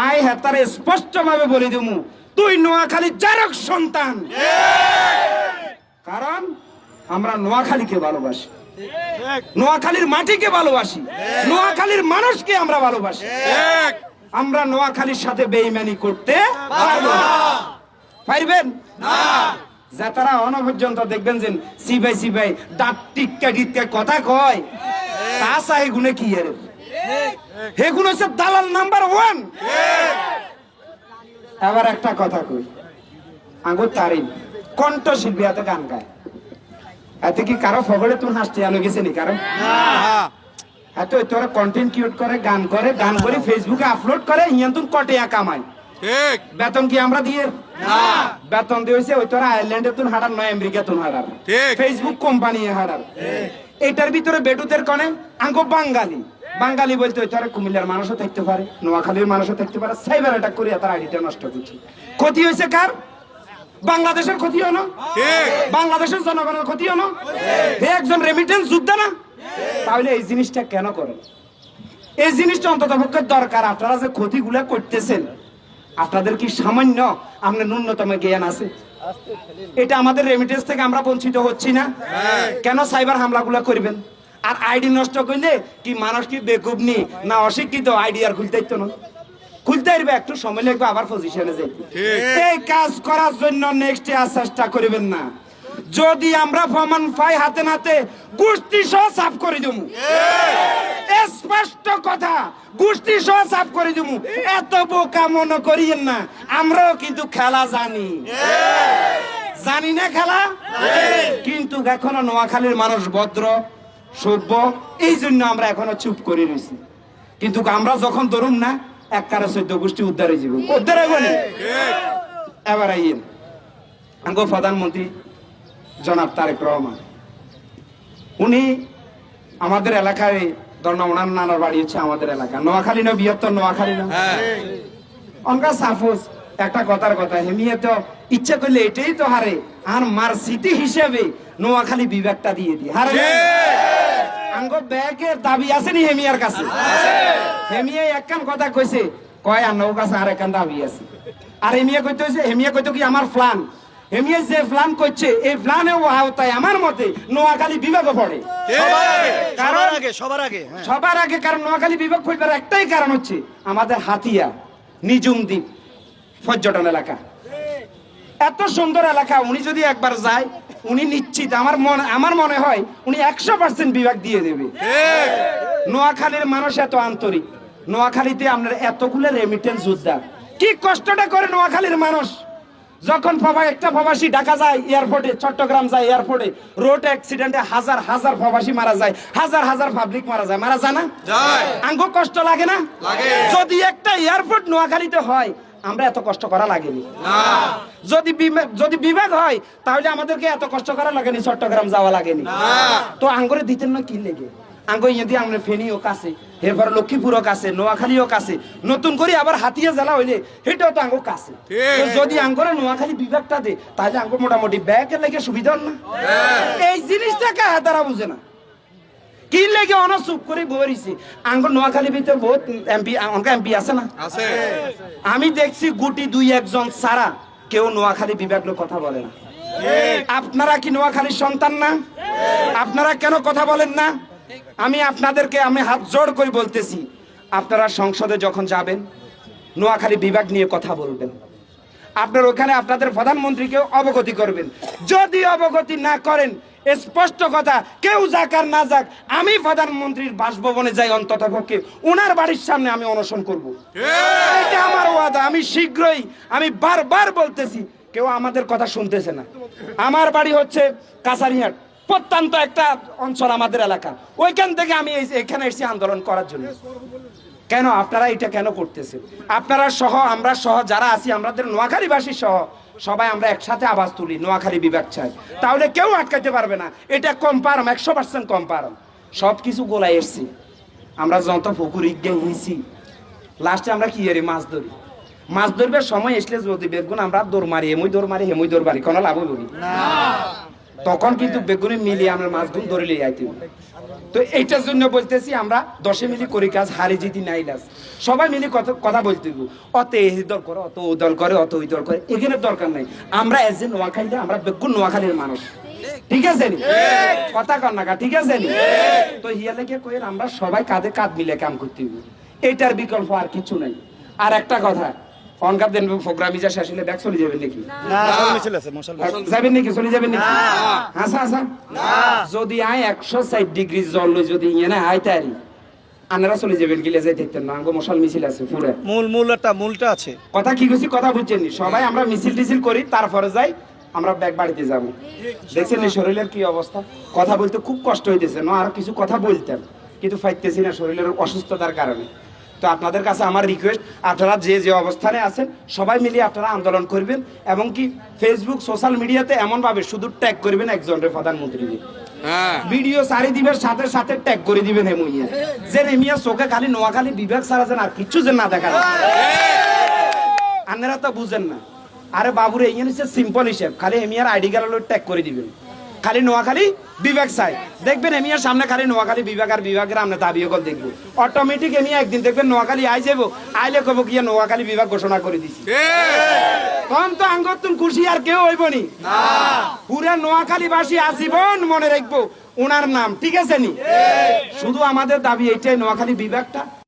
I হেতারে স্পষ্ট ভাবে বলে দেবো, তুই নোয়াখালী জারক সন্তান। কারণ আমরা নোয়াখালীকে ভালোবাসি, নোয়াখালীর মাটিকে ভালোবাসি, নোয়াখালীর মানুষকে আমরা ভালোবাসি। আমরা নোয়াখালীর সাথে বেঈমানি করতে পারবেন না। যারা অনপর্যন্ত দেখবেন যে সিবাই সিবাই দাঁত টিক্কা টিক্কা কথা কয়, তা চাই গুণে কি এর হেগুন হচ্ছে দালাল নাম্বার 1। আবার একটা কথা কই, আঙ্গুর তারিন কণ্ঠশিল্পী এত গান গায়, এতে কি কারো ফগড়ে তুমি হাসতে আলো গেছে নি? কারণ এত তোরা কন্টেন্ট ক্রিয়েট করে, গান করে ফেসবুকে আপলোড করে, ইয়ান তুমি কটেয়া কামায়। ঠিক বেতন কি আমরা দিয়ে না, বেতন দিয়েছে ওই তোরা আয়ারল্যান্ডে তুন হারার নয়, আমেরিকা তুন হারার, ফেসবুক কোম্পানি হারার। এটার ভিতরে বেডুদের কনে আঙ্গো বাঙালি বলতে ওই তোরা কুমিল্লার মানুষও থাকতে পারে, নোয়াখালীর মানুষও থাকতে পারে। সাইবার অ্যাটাক করে তার আইডিটা নষ্ট করছে। ক্ষতি হয়েছে কার? বাংলাদেশের ক্ষতি হলো, বাংলাদেশের জনগণের ক্ষতি হলো। একজন রেমিটেন্স যোদ্ধা না? তাহলে এই জিনিসটা কেন করেন? এই জিনিসটা অন্তত পক্ষে দরকার। আপনারা যে ক্ষতিগুলা করতেছেন, আপনাদের কি সামান্য আপনার ন্যূনতম জ্ঞান আছে? এটা আমাদের রেমিটেন্স থেকে আমরা বঞ্চিত হচ্ছি না কেন? সাইবার হামলাগুলা করবেন আর আইডি নষ্ট করলে কি মানুষ কি বেকুব নি না অশিক্ষিত? আইডি আর খুলতে হইতো না, খুলতে পারবে, একটু সময় লাগবে, আবার পজিশনে যাই। এই কাজ করার জন্য নেক্সট আর চেষ্টা করবেন না। যদি আমরা প্রমাণ পাই হাতে নাতে, গোষ্ঠী সহ সাফ করে দেবো। স্পষ্ট কথা, গোষ্ঠী সহ সাফ করে দেবো। এত বোকা মনে করিয়েন না, আমরাও কিন্তু খেলা জানি। জানি না খেলা, কিন্তু এখনো নোয়াখালীর মানুষ ভদ্র সভ্য, এই জন্য আমরা এখনো চুপ করে রয়েছি। কিন্তু আমরা যখন ধরুম না, এক কারো 14 গোষ্ঠী উদ্ধারে যাব, উদ্ধার হইব না। এবার আইয়েন আঙ্গো প্রধানমন্ত্রী জনাব তারেক রহমান, উনি আমাদের এলাকায় ধরনা, ওনার নানার বাড়ি হচ্ছে আমাদের এলাকা, নোয়াখালী না, বৃহত্তর নোয়াখালী না। অনকা সাপোজ একটা কথার কথা, হেমিয়ে তো ইচ্ছা করলে এটাই তো হারে, আর মার স্মৃতি হিসেবে নোয়াখালী বিভাগটা দিয়ে দিই হারে। আঙ্গো ব্যাগের দাবি আছে নি হেমিয়ার কাছে? হেমিয়া একখান কথা কইছে, কয় আর নৌ কাছে আর একখান দাবি আছে। আর হেমিয়া কইতে হয়েছে, হেমিয়া কইতে কি আমার প্ল্যান, হেমিয়া যে প্ল্যান করছে এই প্ল্যানে ও আওতায় আমার মতে নোয়াখালী বিভাগও পড়ে সবার আগে। কারণ নোয়াখালী বিভাগ পড়বার একটাই কারণ হচ্ছে আমাদের হাতিয়া নিজুম দ্বীপ পর্যটন এলাকা, এত সুন্দর এলাকা। উনি যদি একবার যায়, উনি নিশ্চিত, আমার মনে হয় উনি 100% বিভাগ দিয়ে দেবে। নোয়াখালীর মানুষ এত আন্তরিক, নোয়াখালীতে আপনার এতগুলো রেমিটেন্স যোদ্ধা, কি কষ্টটা করে নোয়াখালীর মানুষ। যখন একটা প্রবাসী ঢাকা যায় এয়ারপোর্টে, চট্টগ্রাম যায় এয়ারপোর্টে, রোড অ্যাক্সিডেন্টে হাজার হাজার প্রবাসী মারা যায়, হাজার হাজার পাবলিক মারা যায় না? আঙ্গো কষ্ট লাগে না? যদি একটা এয়ারপোর্ট নোয়াখালীতে হয়, আমরা এত কষ্ট করা লাগেনি। যদি বিভাগ হয়, তাহলে আমাদেরকে এত কষ্ট করা লাগেনি, চট্টগ্রাম যাওয়া লাগেনি। তো আঙ্গরে দিতেন না কি লেগে? আঙ্গ ইয়ে আমরা ফেনীও কাছে, এরপর লক্ষ্মীপুরও কাছে, নোয়াখালীও কাছে, নতুন করে আবার হাতিয়া জেলা হইলে সেটাও তো আঙ্গ কাছে। যদি আঙ্গরে নোয়াখালী বিভাগটা দে, তাহলে আঙ্গ মোটামুটি ব্যাগের লেগে সুবিধা না। এই জিনিসটাকে তারা বুঝে না, কি লেগে অনচুপ করে বইছি। আঙ্গ নোয়াখালীর ভিতরে বহুত এমপি আছে না? আমি দেখছি গুটি 2-1 জন ছাড়া কেউ নোয়াখালী বিভাগ কথা বলে না। আপনারা কি নোয়াখালীর সন্তান না? আপনারা কেন কথা বলেন না? আমি আপনাদেরকে হাত জোড় করে বলতেছি, আপনারা সংসদে যখন যাবেন, নোয়াখালী বিভাগ নিয়ে কথা বলবেন। আপনার ওখানে আপনাদের প্রধানমন্ত্রীকে অবগতি করবেন। যদি অবগতি না করেন, স্পষ্ট কথা, কেউ যাক আর না যাক, আমি প্রধানমন্ত্রীর বাসভবনে যাই, অন্তত পক্ষে ওনার বাড়ির সামনে আমি অনশন করব। এটা আমার ওয়াদা। আমি শীঘ্রই, আমি বারবার বলতেছি, কেউ আমাদের কথা শুনতেছে না। আমার বাড়ি হচ্ছে কাছারিহাট, প্রত্যন্ত একটা অঞ্চল আমাদের এলাকা। ওইখান থেকে আমি এখানে এসেছি আন্দোলন করার জন্য। কেন আপনারা এটা কেন করতেছেন? আপনারা সহ, আমরা সহ যারা আছি, আমাদের নোয়াখালীবাসী সহ সবাই আমরা একসাথে আওয়াজ তুলি, নোয়াখালী বিভাগ চাই। তাহলে কেউ আটকাইতে পারবে না। এটা কনফার্ম, 100% কনফার্ম। সব কিছু গোলায় এসছি আমরা, যত পুকুর গিয়ে হয়েছি, লাস্টে আমরা কি এর মাছ ধরি। মাছ ধরবার সময় এসলে যদি বেগুন আমরা দৌড় মারি, হেমুই দৌড় মারি, কোনো লাভ হইব না। তখন কিন্তু বেগুনি মিলিয়ে আমরা মাছগুলো ধরে লিয়ে আইতে। তো এইটার জন্য বলতেছি আমরা 10 মিলি করি কাজ, হারি জিতি নাই লাস, সবাই মিলে কথা বলতে দিব। অত এই দল করে, অত ও দল করে, অত ওই দল করে, এখানে দরকার নাই। আমরা এজ এ নোয়াখালী, আমরা বেগুন নোয়াখালীর মানুষ, ঠিক আছে নি? কথা কর না, ঠিক আছে নি? তো হিয়ালেকে কই আমরা সবাই কাঁধে কাঁধ মিলে কাম করতে দিব, এটার বিকল্প আর কিছু নাই। আর একটা কথা, ফনকার দেন প্রোগ্রাম যা শেষ হলে ব্যাগ চলে যাবেন নাকি? যাবেন নাকি? চলে যাবেন নাকি? হাসা হাসা যদি আয় 160 ডিগ্রি জল যদি ইয়ে না আয় তারি আনারা চলে যাবেন, গিলে যাই দেখতেন না, আঙ্গো মশাল মিছিল আছে পুরো। মূলটা আছে। কথা কি কইছি, কথা বুঝছেন? সবাই আমরা মিছিল টিছিল করি, তারপরে যাই আমরা ব্যাগ বাড়িতে যাবো। দেখছেন শরীরের কি অবস্থা, কথা বলতে খুব কষ্ট হইতেছে না, আর কিছু কথা বলতেন কিন্তু ফাইতেছি না শরীরের অসুস্থতার কারণে। তো আপনাদের কাছে আমার রিকোয়েস্ট, আপনারা যে যে অবস্থানে আছেন সবাই মিলিয়ে আপনারা আন্দোলন করবেন, এবং কি ফেসবুক সোশ্যাল মিডিয়াতে এমন ভাবে শুধু ট্যাগ করবেন একজনের প্রধানমন্ত্রী, ভিডিও সারি দিবেন, সাথে সাথে ট্যাগ করে দিবেন হেমুইয়া, যে হেমিয়া চোখে খালি নোয়াখালী বিভাগ ছাড়া যেন আর কিচ্ছু যেন না দেখা যায়। আপনারা তো বুঝেন না, আরে বাবুরে এই হচ্ছে সিম্পল হিসেব, খালি হেমিয়ার আইডি কার্ড ট্যাগ করে দিবেন, খালি নোয়াখালী বিভাগ চাই, দেখবেন এমিয়ার সামনে খালি নোয়াখালী বিভাগ আর বিভাগের আমরা দাবিও কল দেখবো, অটোমেটিক এমিয়া একদিন দেখবেন নোয়াখালী আই যাবো, আইলে কব গিয়ে নোয়াখালী বিভাগ ঘোষণা করে দিছি, তখন তো আঙ্গতুন খুশি আর কেউ হইব নি, পুরা নোয়াখালীবাসী আজীবন মনে রাখবো ওনার নাম, ঠিক আছে নি? শুধু আমাদের দাবি এইটাই, নোয়াখালী বিভাগটা